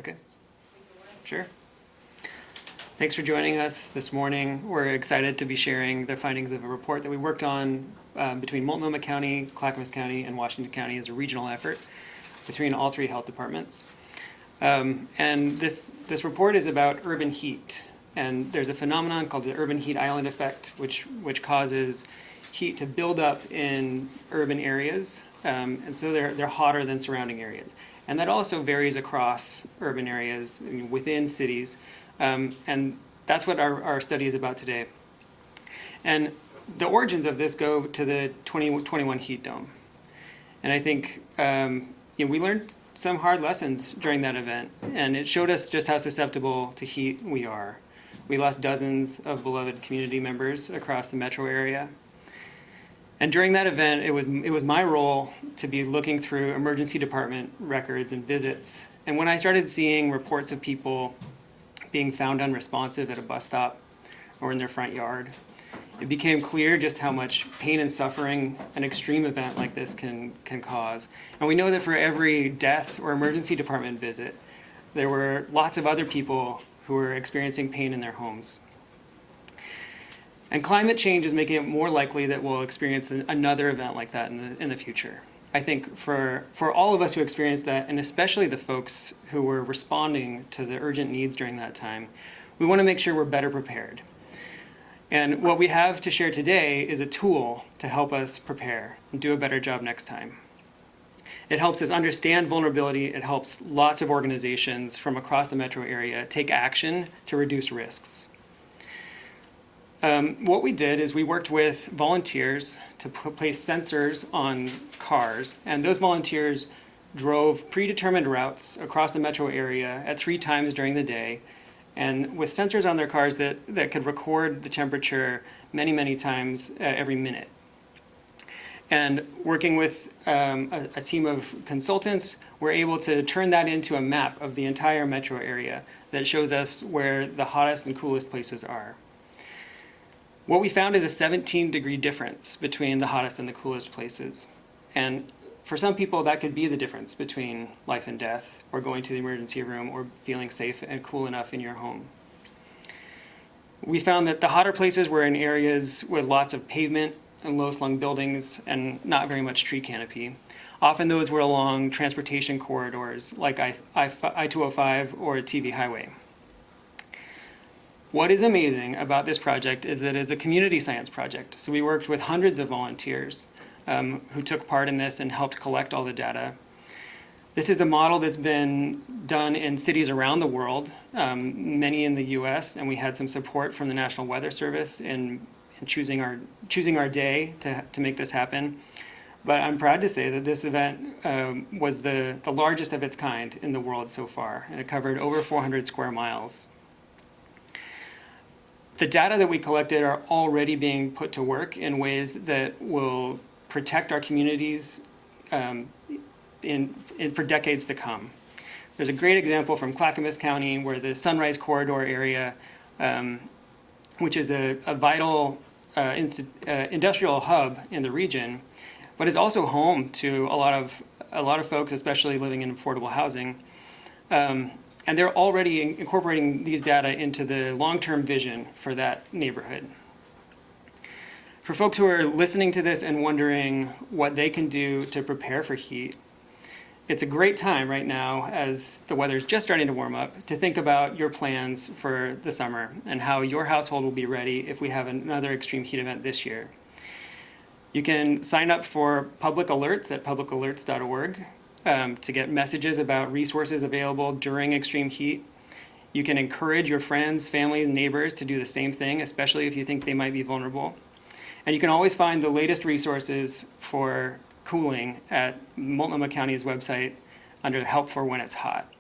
Okay, sure. Thanks for joining us this morning. We're excited to be sharing the findings of a report that we worked on between Multnomah County, Clackamas County, and Washington County as a regional effort between all three health departments. And this report is about urban heat. And there's a phenomenon called the urban heat island effect, which causes heat to build up in urban areas. And so they're hotter than surrounding areas. And that also varies across urban areas within cities. And that's what our study is about today. And the origins of this go to the 2021 heat dome. And I think we learned some hard lessons during that event, and it showed us just how susceptible to heat we are. We lost dozens of beloved community members across the metro area. And during that event, it was my role to be looking through emergency department records and visits. And when I started seeing reports of people being found unresponsive at a bus stop or in their front yard, it became clear just how much pain and suffering an extreme event like this can cause. And we know that for every death or emergency department visit, there were lots of other people who were experiencing pain in their homes. And climate change is making it more likely that we'll experience another event like that in the future. I think for all of us who experienced that, and especially the folks who were responding to the urgent needs during that time, we want to make sure we're better prepared. And what we have to share today is a tool to help us prepare and do a better job next time. It helps us understand vulnerability. It helps lots of organizations from across the metro area take action to reduce risks. What we did is we worked with volunteers to place sensors on cars, and those volunteers drove predetermined routes across the metro area at 3 times during the day, and with sensors on their cars that could record the temperature many, many times every minute. And working with a team of consultants, we're able to turn that into a map of the entire metro area that shows us where the hottest and coolest places are. What we found is a 17-degree difference between the hottest and the coolest places. And for some people, that could be the difference between life and death, or going to the emergency room, or feeling safe and cool enough in your home. We found that the hotter places were in areas with lots of pavement and low-slung buildings and not very much tree canopy. Often those were along transportation corridors like I-205 or TV highway. What is amazing about this project is that it's a community science project. So we worked with hundreds of volunteers who took part in this and helped collect all the data. This is a model that's been done in cities around the world, many in the US, and we had some support from the National Weather Service in choosing our day to make this happen. But I'm proud to say that this event was the largest of its kind in the world so far, and it covered over 400 square miles. The data that we collected are already being put to work in ways that will protect our communities for decades to come. There's a great example from Clackamas County where the Sunrise Corridor area, which is a vital industrial hub in the region, but is also home to a lot of folks, especially living in affordable housing. And they're already incorporating these data into the long-term vision for that neighborhood. For folks who are listening to this and wondering what they can do to prepare for heat, it's a great time right now, as the weather's just starting to warm up, to think about your plans for the summer and how your household will be ready if we have another extreme heat event this year. You can sign up for public alerts at publicalerts.org. To get messages about resources available during extreme heat. You can encourage your friends, families, neighbors to do the same thing, especially if you think they might be vulnerable. And you can always find the latest resources for cooling at Multnomah County's website under Help for When It's Hot.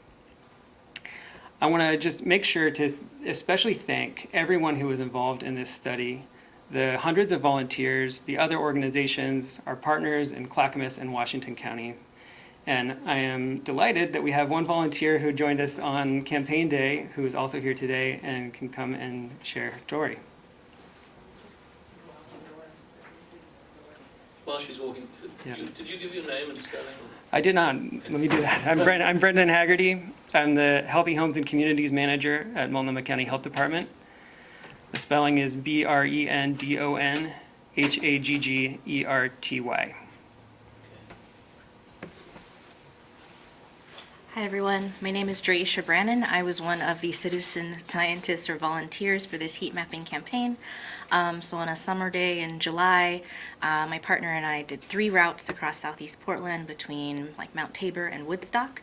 I want to just make sure to especially thank everyone who was involved in this study, the hundreds of volunteers, the other organizations, our partners in Clackamas and Washington County. And I am delighted that we have one volunteer who joined us on campaign day who is also here today and can come and share her story. While she's walking, Yeah. did you give your name and spelling? I did not. Let me do that. I'm Brendan Haggerty. I'm the Healthy Homes and Communities Manager at Multnomah County Health Department. The spelling is BRENDONHAGGERTY. Hi everyone, my name is Draisha Brannon. I was one of the citizen scientists or volunteers for this heat mapping campaign. So on a summer day in July, my partner and I did 3 routes across southeast Portland between like Mount Tabor and Woodstock.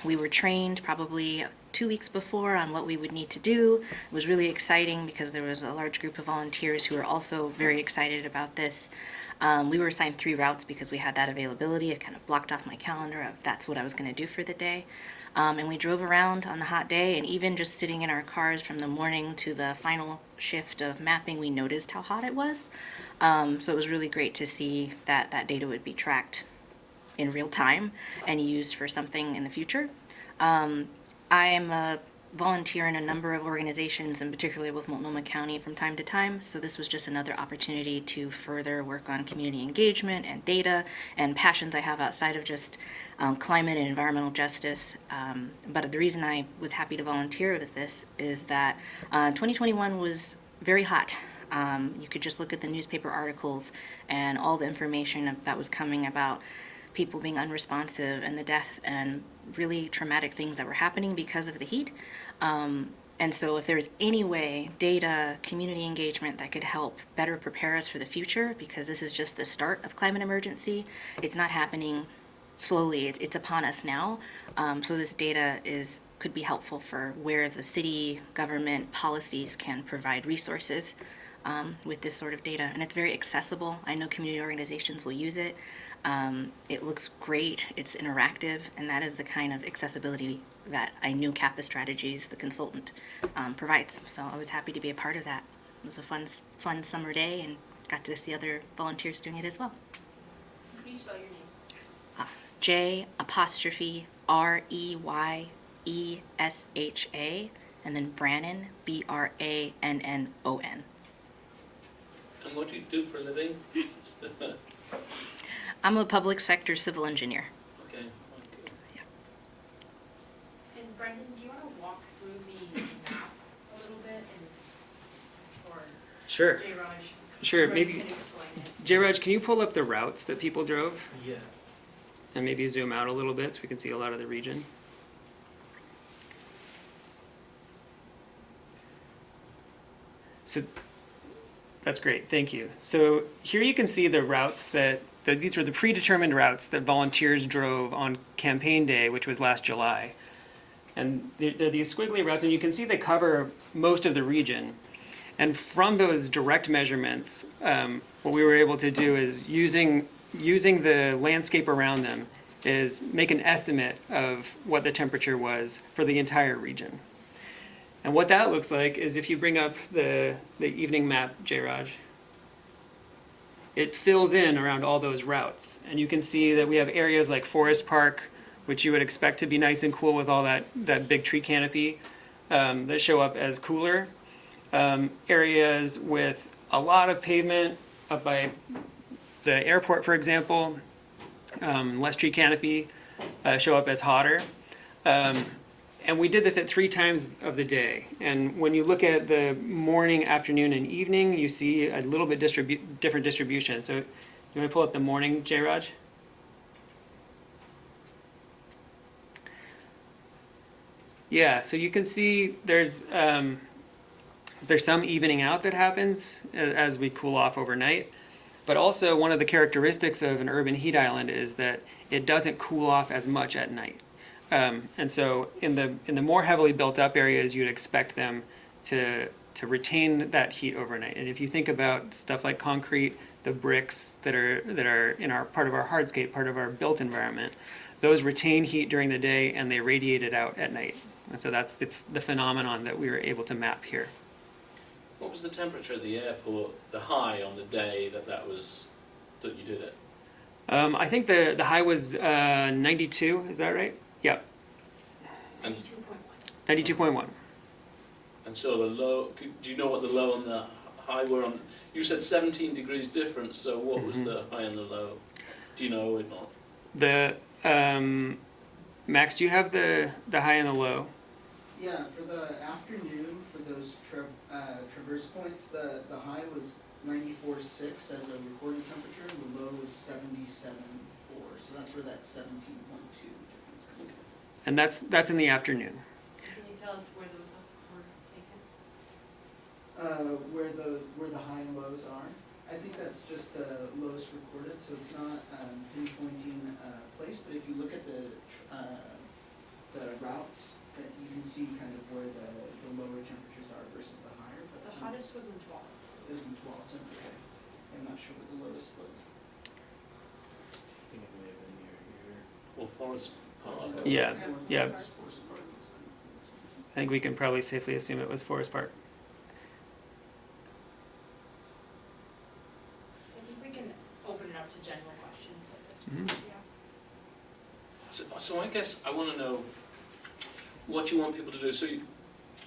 We were trained probably 2 weeks before on what we would need to do. It was really exciting because there was a large group of volunteers who were also very excited about this. We were assigned 3 routes because we had that availability. It kind of blocked off my calendar of that's what I was going to do for the day. And we drove around on the hot day, and even just sitting in our cars from the morning to the final shift of mapping, we noticed how hot it was. So it was really great to see that that data would be tracked in real time and used for something in the future. I am a volunteer in a number of organizations, and particularly with Multnomah County from time to time, so this was just another opportunity to further work on community engagement and data and passions I have outside of just climate and environmental justice. But the reason I was happy to volunteer with this is that 2021 was very hot. You could just look at the newspaper articles and all the information that was coming about people being unresponsive and the death and really traumatic things that were happening because of the heat. And so if there's any way, data, community engagement that could help better prepare us for the future, because this is just the start of climate emergency, it's not happening slowly, it's upon us now. So this data could be helpful for where the city government policies can provide resources with this sort of data. And it's very accessible. I know community organizations will use it. It looks great, it's interactive, and that is the kind of accessibility that I knew Kappa Strategies, the consultant, provides. So I was happy to be a part of that. It was a fun summer day, and got to see other volunteers doing it as well. Please spell your name. J'_REYESHA, and then Brannon, BRANNON. And what do you do for a living? I'm a public sector civil engineer. Okay. And Brendan, do you want to walk through the map a little bit, or Sure. J-Raj? Sure, Raj maybe. can explain it. J-Raj, can you pull up the routes that people drove? Yeah. And maybe zoom out a little bit so we can see a lot of the region? So that's great, thank you. So here you can see the routes these were the predetermined routes that volunteers drove on campaign day, which was last July. And they're these squiggly routes, and you can see they cover most of the region. And from those direct measurements, what we were able to do is using the landscape around them is make an estimate of what the temperature was for the entire region. And what that looks like is if you bring up the evening map, J-Raj, it fills in around all those routes. And you can see that we have areas like Forest Park, which you would expect to be nice and cool with all that big tree canopy, that show up as cooler. Areas with a lot of pavement up by the airport, for example, less tree canopy, show up as hotter. And we did this at 3 times of the day. And when you look at the morning, afternoon, and evening, you see a little bit different distribution. So you want to pull up the morning, J-Raj? Yeah, so you can see there's some evening out that happens as we cool off overnight. But also one of the characteristics of an urban heat island is that it doesn't cool off as much at night. And so in the more heavily built up areas, you'd expect them to retain that heat overnight. And if you think about stuff like concrete, the bricks that are in our part of our hardscape, part of our built environment, those retain heat during the day and they radiate it out at night. And so that's the phenomenon that we were able to map here. What was the temperature at the airport, the high on the day that you did it? I think the high was 92, is that right? Yep, And 92.1. and so the low, do you know what the low and the high were on? You said 17 degrees difference, so what was the high and the low? Do you know or not? Max, do you have the high and the low? Yeah, for the afternoon, for those traverse points, the high was 94.6 as a recorded temperature, and the low was 77.4. So that's where that 17.2 difference comes from. And that's in the afternoon. Can you tell us where those were taken? Where the high and lows are. I think that's just the lowest recorded, so it's not pinpointing place. But if you look at the routes, that you can see kind of where the lower temperatures are versus the higher. But The hottest was in 12. It was in 12, so I'm not sure what the lowest was. Well, Forest Park. Yeah, yeah. Forest Park. I think we can probably safely assume it was Forest Park. I think we can open it up to general questions at this Mhm. point, yeah. So I guess I want to know what you want people to do. So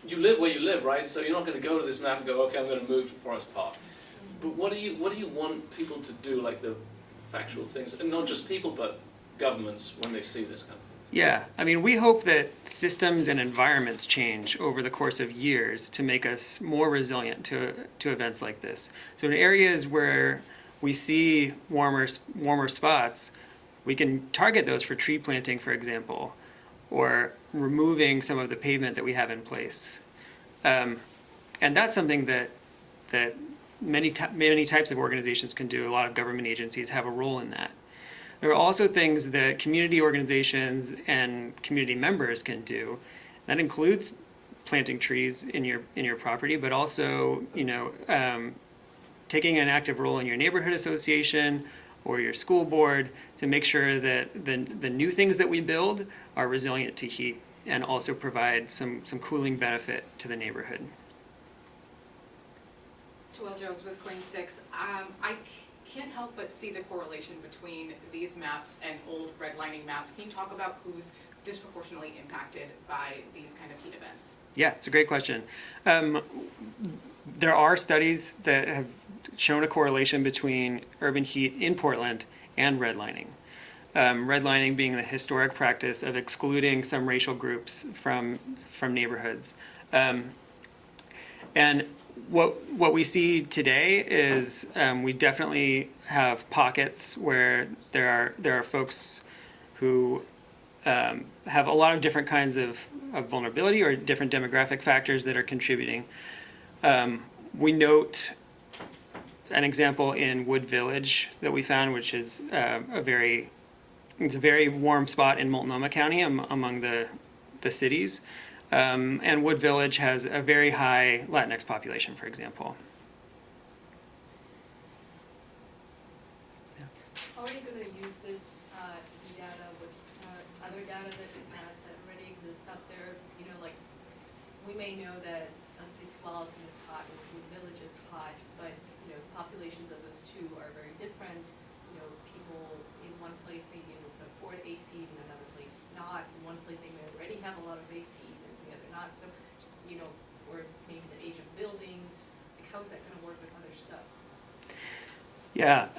you live where you live, right? So you're not going to go to this map and go, okay, I'm going to move to Forest Park. But what do you want people to do, like the factual things, and not just people, but governments when they see this kind of thing? Yeah, I mean, we hope that systems and environments change over the course of years to make us more resilient to events like this. So in areas where we see warmer spots, we can target those for tree planting, for example, or removing some of the pavement that we have in place. And that's something that many types of organizations can do. A lot of government agencies have a role in that. There are also things that community organizations and community members can do. That includes planting trees in your property, but also taking an active role in your neighborhood association or your school board to make sure that the new things that we build are resilient to heat and also provide some cooling benefit to the neighborhood. Joelle Jones with Clean Six. I can't help but see the correlation between these maps and old redlining maps. Can you talk about who's disproportionately impacted by these kind of heat events? Yeah, it's a great question. There are studies that have shown a correlation between urban heat in Portland and redlining. Redlining being the historic practice of excluding some racial groups from neighborhoods. And what we see today is we definitely have pockets where there are folks who have a lot of different kinds of vulnerability or different demographic factors that are contributing. We note an example in Wood Village that we found, which is a very warm spot in Multnomah County among the cities. And Wood Village has a very high Latinx population, for example. How are you going to use this data with other data that already exists out there? You know, like, we may know that, let's say, 12 is hot, or Wood Village is hot, but, you know, populations of those two are very different. You know, people in one place may be able to afford ACs, in another place not. In one place they may already have a lot of ACs, and the other not. So, just, you know, or maybe the age of buildings. Like, how is that going to work with other stuff? Yeah,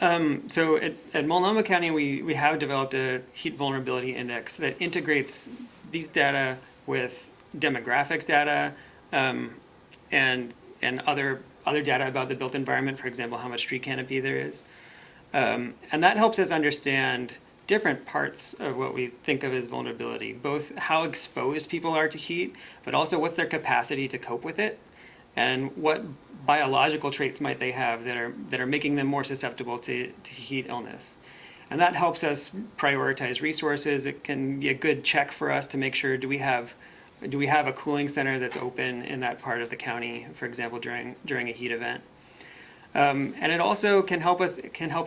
so at Multnomah County, we have developed a heat vulnerability index that integrates these data with demographic data and other data about the built environment, for example, how much tree canopy there is. And that helps us understand different parts of what we think of as vulnerability, both how exposed people are to heat, but also what's their capacity to cope with it, and what biological traits might they have that are making them more susceptible to heat illness. And that helps us prioritize resources. It can be a good check for us to make sure, do we have a cooling center that's open in that part of the county, for example, during a heat event. And it also can help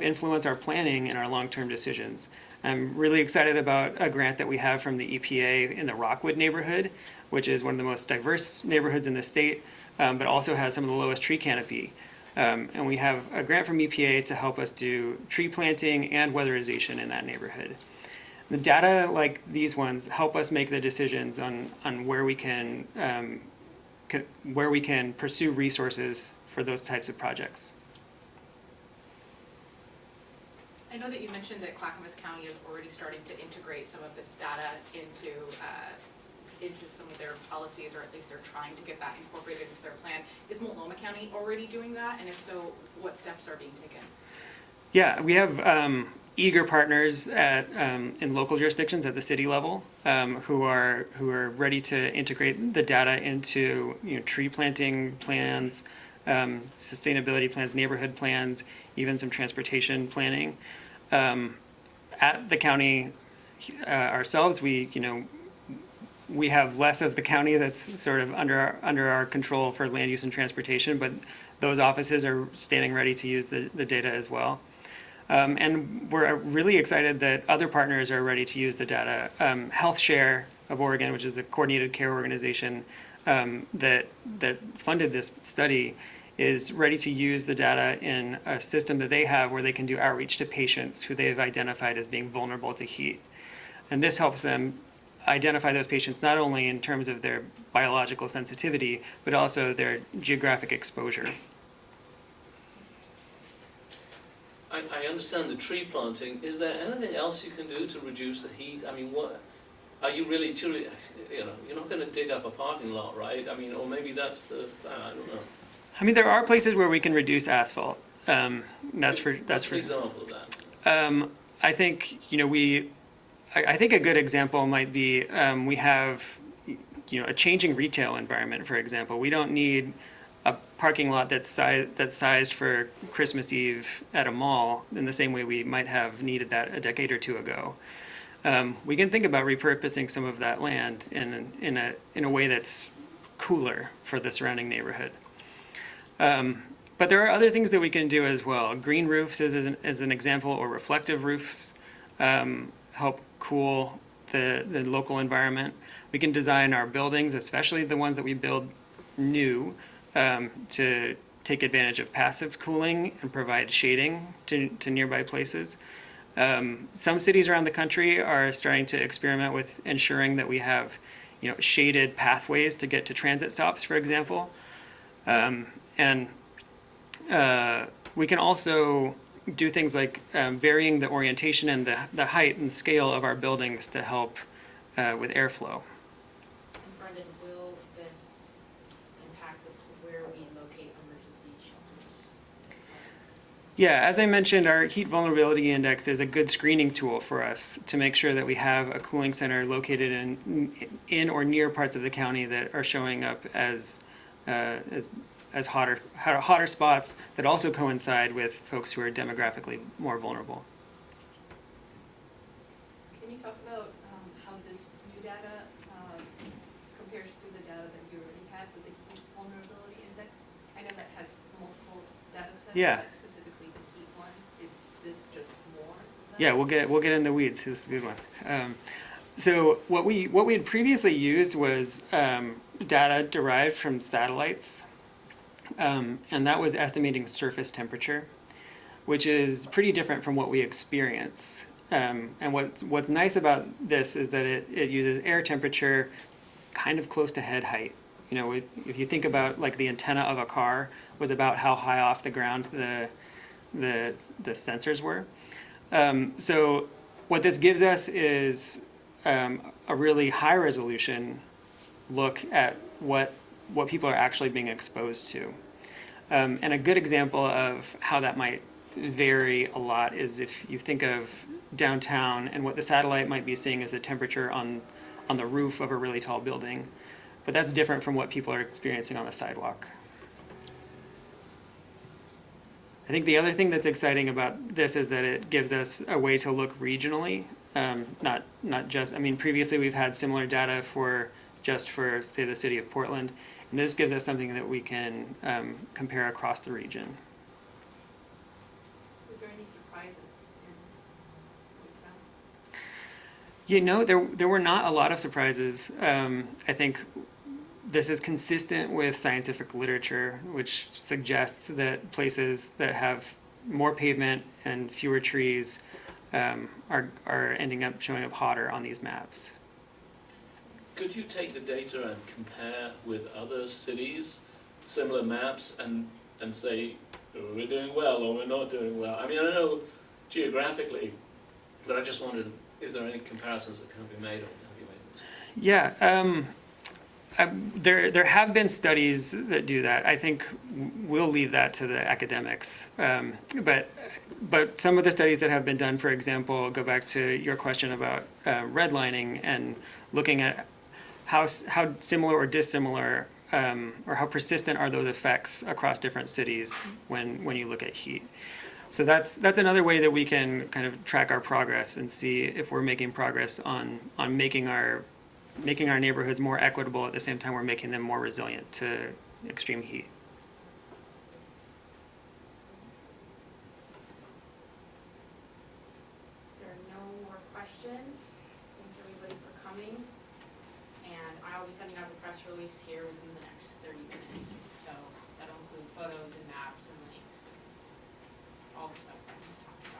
influence our planning and our long-term decisions. I'm really excited about a grant that we have from the EPA in the Rockwood neighborhood, which is one of the most diverse neighborhoods in the state, but also has some of the lowest tree canopy. And we have a grant from EPA to help us do tree planting and weatherization in that neighborhood. The data like these ones help us make the decisions on where we can pursue resources for those types of projects. I know that you mentioned that Clackamas County is already starting to integrate some of this data into some of their policies, or at least they're trying to get that incorporated into their plan. Is Multnomah County already doing that? And if so, what steps are being taken? Yeah, we have eager partners at in local jurisdictions at the city level who are ready to integrate the data into tree planting plans, sustainability plans, neighborhood plans, even some transportation planning. At the county ourselves, we have less of the county that's sort of under our control for land use and transportation, but those offices are standing ready to use the data as well. And we're really excited that other partners are ready to use the data. HealthShare of Oregon, which is a coordinated care organization that funded this study, is ready to use the data in a system that they have where they can do outreach to patients who they have identified as being vulnerable to heat. And this helps them identify those patients not only in terms of their biological sensitivity, but also their geographic exposure. I understand the tree planting. Is there anything else you can do to reduce the heat? I mean, what are you really truly, you're not going to dig up a parking lot, right? I mean, or maybe that's the, I don't know. I mean, there are places where we can reduce asphalt. That's What's an for example of that? I think I think a good example might be we have a changing retail environment. For example, we don't need a parking lot that's sized for Christmas Eve at a mall in the same way we might have needed that a decade or two ago. We can think about repurposing some of that land in a way that's cooler for the surrounding neighborhood. But there are other things that we can do as well. Green roofs as an example, or reflective roofs help cool the local environment. We can design our buildings, especially the ones that we build new, to take advantage of passive cooling and provide shading to nearby places. Some cities around the country are starting to experiment with ensuring that we have shaded pathways to get to transit stops, for example. And we can also do things like varying the orientation and the height and scale of our buildings to help with airflow. And Brendan, will this impact where we locate emergency shelters? Yeah, as I mentioned, our heat vulnerability index is a good screening tool for us to make sure that we have a cooling center located in or near parts of the county that are showing up as hotter spots that also coincide with folks who are demographically more vulnerable. Can you talk about how this new data compares to the data that you already had with the heat vulnerability index? I know that has multiple data sets, Yeah. but specifically the heat one. Is this just more? Yeah, we'll get in the weeds. This is a good one. So what we had previously used was data derived from satellites, and that was estimating surface temperature, which is pretty different from what we experience. And what's nice about this is that it uses air temperature kind of close to head height. If you think about like the antenna of a car was about how high off the ground the sensors were. So what this gives us is a really high resolution look at what people are actually being exposed to. And a good example of how that might vary a lot is if you think of downtown and what the satellite might be seeing as a temperature on the roof of a really tall building. But that's different from what people are experiencing on the sidewalk. I think the other thing that's exciting about this is that it gives us a way to look regionally, not just, previously we've had similar data for say the city of Portland, and this gives us something that we can compare across the region. Was there any surprises in what you found? There were not a lot of surprises. I think this is consistent with scientific literature, which suggests that places that have more pavement and fewer trees are ending up showing up hotter on these maps. Could you take the data and compare with other cities, similar maps, and say, we're doing well or we're not doing well? I mean, I know geographically, but I just wondered, is there any comparisons that can be made, or have you made those? Yeah, there have been studies that do that. I think we'll leave that to the academics. But some of the studies that have been done, for example, go back to your question about redlining and looking at how similar or dissimilar or how persistent are those effects across different cities when you look at heat. So that's another way that we can kind of track our progress and see if we're making progress on making our neighborhoods more equitable at the same time we're making them more resilient to extreme heat. There are no more questions. Thanks everybody for coming. And I'll be sending out the press release here within the next 30 minutes. So that'll include photos and maps and links, all the stuff.